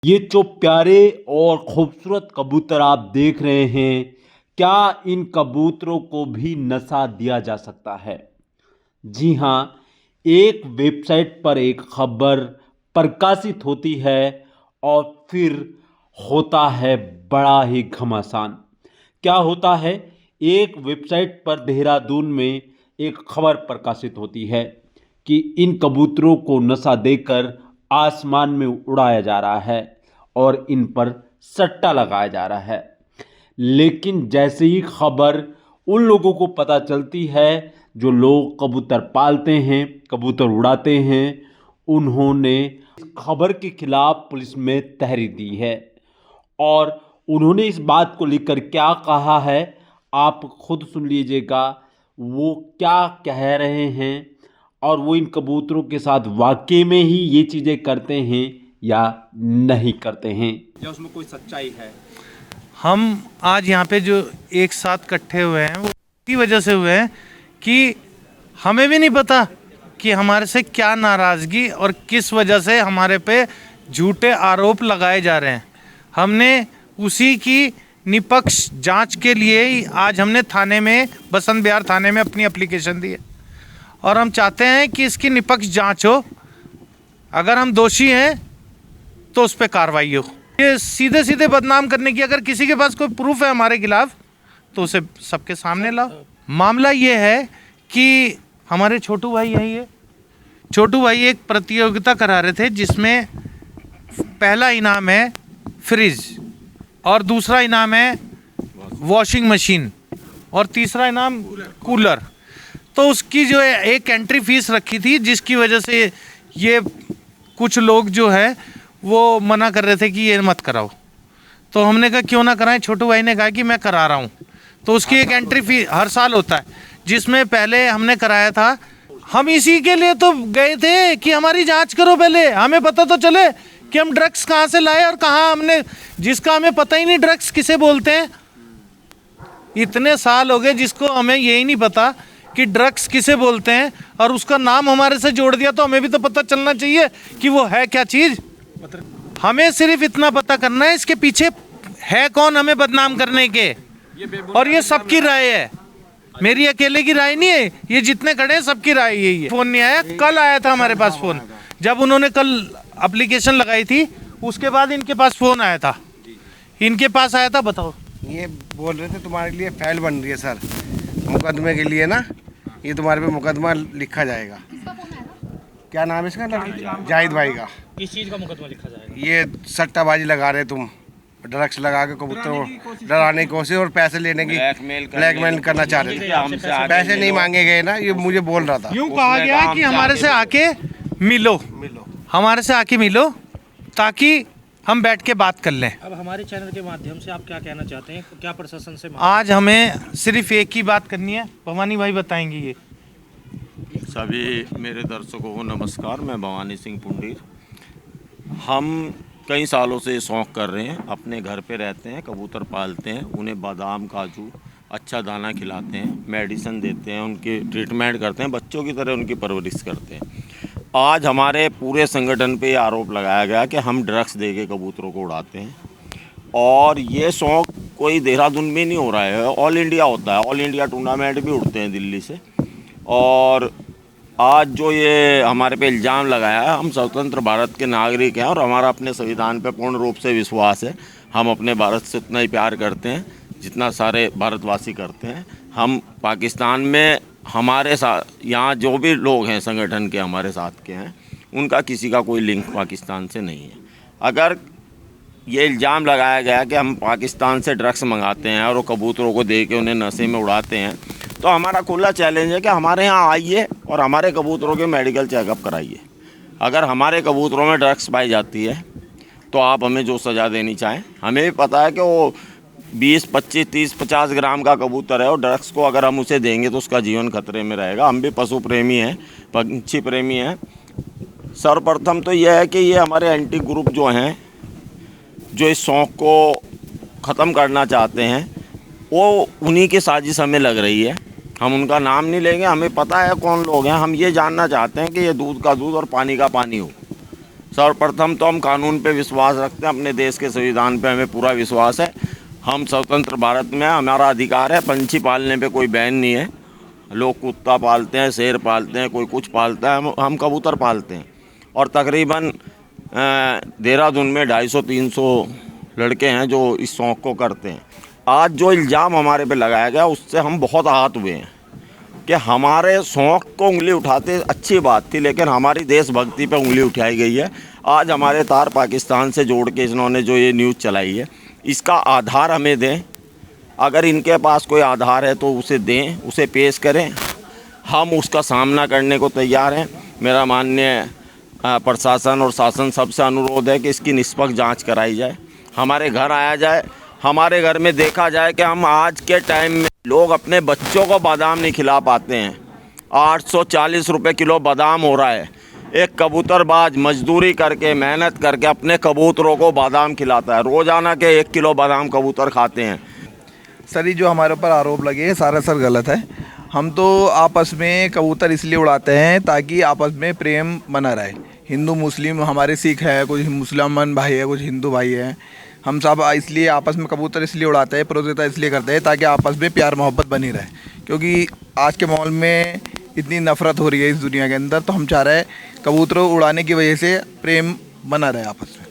ये जो प्यारे और खूबसूरत कबूतर आप देख रहे हैं, क्या इन कबूतरों को भी नशा दिया जा सकता है? जी हाँ, एक वेबसाइट पर एक खबर प्रकाशित होती है और फिर होता है बड़ा ही घमासान। क्या होता है? एक वेबसाइट पर देहरादून में एक खबर प्रकाशित होती है कि इन कबूतरों को नशा देकर आसमान में उड़ाया जा रहा है और इन पर सट्टा लगाया जा रहा है। लेकिन जैसे ही खबर उन लोगों को पता चलती है जो लोग कबूतर पालते हैं, कबूतर उड़ाते हैं, उन्होंने इस खबर के खिलाफ पुलिस में तहरीर दी है और उन्होंने इस बात को लेकर क्या कहा है, आप खुद सुन लीजिएगा वो क्या कह रहे हैं और वो इन कबूतरों के साथ वाकई में ही ये चीज़ें करते हैं या नहीं करते हैं, या उसमें कोई सच्चाई है। हम आज यहाँ पे जो एक साथ इकट्ठे हुए हैं वो की वजह से हुए हैं कि हमें भी नहीं पता कि हमारे से क्या नाराज़गी और किस वजह से हमारे पे झूठे आरोप लगाए जा रहे हैं। हमने उसी की निष्पक्ष जांच के लिए ही आज हमने थाने में, बसंत विहार थाने में अपनी एप्लीकेशन दी है और हम चाहते हैं कि इसकी निष्पक्ष जांच हो। अगर हम दोषी हैं तो उस पर कार्रवाई हो। ये सीधे सीधे बदनाम करने की, अगर किसी के पास कोई प्रूफ है हमारे खिलाफ तो उसे सबके सामने लाओ। मामला ये है कि हमारे छोटू भाई हैं, ये छोटू भाई एक प्रतियोगिता करा रहे थे जिसमें पहला इनाम है फ्रिज और दूसरा इनाम है वॉशिंग मशीन और तीसरा इनाम कूलर। तो उसकी जो है एक एंट्री फीस रखी थी, जिसकी वजह से ये कुछ लोग जो है वो मना कर रहे थे कि ये मत कराओ। तो हमने कहा क्यों ना कराएं। छोटू भाई ने कहा कि मैं करा रहा हूँ। तो उसकी एक एंट्री फी हर साल होता है, जिसमें पहले हमने कराया था। हम इसी के लिए तो गए थे कि हमारी जांच करो, पहले हमें पता तो चले कि हम ड्रग्स कहाँ से लाए और कहाँ हमने, जिसका हमें पता ही नहीं ड्रग्स किसे बोलते हैं। इतने साल हो गए जिसको हमें यही नहीं पता कि ड्रग्स किसे बोलते हैं और उसका नाम हमारे से जोड़ दिया। तो हमें भी तो पता चलना चाहिए कि वो है क्या चीज़। हमें सिर्फ इतना पता करना है इसके पीछे है कौन हमें बदनाम करने के, और ये सबकी राय है, मेरी अकेले की राय नहीं है। ये जितने खड़े हैं सबकी राय यही है। फोन नहीं आया, कल आया था हमारे पास फोन। जब उन्होंने कल एप्लीकेशन लगाई थी उसके बाद इनके पास फोन आया था। इनके पास आया था, बताओ। ये बोल रहे थे तुम्हारे लिए फाइल बन रही है सर, मुकदमे के लिए ना, ये तुम्हारे पे मुकदमा लिखा जाएगा। क्या नाम है इसका? जाहिद भाई का। किस चीज़ का मुकदमा लिखा जाएगा? ये सट्टाबाजी लगा रहे तुम, ड्रग्स लगा के कबूतर डराने की कोशिश और पैसे लेने की, ब्लैकमेल करना चाह रहे थे। पैसे नहीं मांगे गए ना, ये मुझे बोल रहा था। यूँ कहा गया कि हमारे से आके मिलो, हमारे से आके मिलो ताकि हम बैठ के बात कर लें। अब हमारे चैनल के माध्यम से आप क्या कहना चाहते हैं, क्या प्रशासन से आज हमें सिर्फ एक ही बात करनी है, भवानी भाई बताएंगे। ये सभी मेरे दर्शकों को नमस्कार, मैं भवानी सिंह पुंडीर। हम कई सालों से शौक़ कर रहे हैं, अपने घर पे रहते हैं, कबूतर पालते हैं, उन्हें बादाम काजू अच्छा दाना खिलाते हैं, मेडिसिन देते हैं, उनकी ट्रीटमेंट करते हैं, बच्चों की तरह उनकी परवरिश करते हैं। आज हमारे पूरे संगठन पे आरोप लगाया गया कि हम ड्रग्स दे के कबूतरों को उड़ाते हैं, और ये शौक़ कोई देहरादून में नहीं हो रहा है, ऑल इंडिया होता है। ऑल इंडिया टूर्नामेंट भी उड़ते हैं दिल्ली से। और आज जो ये हमारे पे इल्ज़ाम लगाया है, हम स्वतंत्र भारत के नागरिक हैं और हमारा अपने संविधान पे पूर्ण रूप से विश्वास है। हम अपने भारत से उतना ही प्यार करते हैं जितना सारे भारतवासी करते हैं। हम पाकिस्तान में हमारे साथ, यहाँ जो भी लोग हैं संगठन के हमारे साथ के हैं, उनका किसी का कोई लिंक पाकिस्तान से नहीं है। अगर ये इल्ज़ाम लगाया गया कि हम पाकिस्तान से ड्रग्स मंगाते हैं और वो कबूतरों को दे के उन्हें नशे में उड़ाते हैं, तो हमारा खुला चैलेंज है कि हमारे यहाँ आइए और हमारे कबूतरों के मेडिकल चेकअप कराइए। अगर हमारे कबूतरों में ड्रग्स पाई जाती है तो आप हमें जो सज़ा देनी चाहें। हमें भी पता है कि वो 20, 25, 30, 50 ग्राम का कबूतर है और ड्रग्स को अगर हम उसे देंगे तो उसका जीवन खतरे में रहेगा। हम भी पशु प्रेमी हैं, पंछी प्रेमी हैं। सर्वप्रथम तो यह है कि ये हमारे एंटी ग्रुप जो हैं, जो इस शौक़ को ख़त्म करना चाहते हैं, वो उन्हीं की साजिश हमें लग रही है। हम उनका नाम नहीं लेंगे, हमें पता है कौन लोग हैं। हम ये जानना चाहते हैं कि ये दूध का दूध और पानी का पानी हो। सर्वप्रथम तो हम कानून पे विश्वास रखते हैं, अपने देश के संविधान पे हमें पूरा विश्वास है। हम स्वतंत्र भारत में हैं, हमारा अधिकार है। पंछी पालने पे कोई बैन नहीं है। लोग कुत्ता पालते हैं, शेर पालते हैं, कोई कुछ पालता है, हम कबूतर पालते हैं। और तकरीबन देहरादून में 250-300 लड़के हैं जो इस शौक़ को करते हैं। आज जो इल्ज़ाम हमारे पे लगाया गया उससे हम बहुत आहत हुए हैं कि हमारे शौक़ को उंगली उठाते अच्छी बात थी, लेकिन हमारी देशभक्ति पे उंगली उठाई गई है। आज हमारे तार पाकिस्तान से जोड़ के इन्होंने जो ये न्यूज़ चलाई है, इसका आधार हमें दें। अगर इनके पास कोई आधार है तो उसे दें, उसे पेश करें, हम उसका सामना करने को तैयार हैं। मेरा माननीय प्रशासन और शासन सबसे अनुरोध है कि इसकी निष्पक्ष जांच कराई जाए, हमारे घर आया जाए, हमारे घर में देखा जाए कि हम आज के टाइम में लोग अपने बच्चों को बादाम नहीं खिला पाते हैं। 840 रुपये किलो बादाम हो रहा है। एक कबूतरबाज मजदूरी करके मेहनत करके अपने कबूतरों को बादाम खिलाता है। रोज़ाना के 1 किलो बादाम कबूतर खाते हैं। सर ये जो हमारे ऊपर आरोप लगे हैं सारा सर गलत है। हम तो आपस में कबूतर इसलिए उड़ाते हैं ताकि आपस में प्रेम बना रहे। हिंदू मुस्लिम हमारे सिख है, कुछ मुसलमान भाई है, कुछ हिंदू भाई है। हम सब इसलिए आपस में कबूतर इसलिए उड़ाते हैं, प्रतियोगिता इसलिए करते हैं ताकि आपस में प्यार मोहब्बत बनी रहे। क्योंकि आज के माहौल में इतनी नफ़रत हो रही है इस दुनिया के अंदर, तो हम चाह रहे हैं कबूतरों उड़ाने की वजह से प्रेम बना रहे आपस में।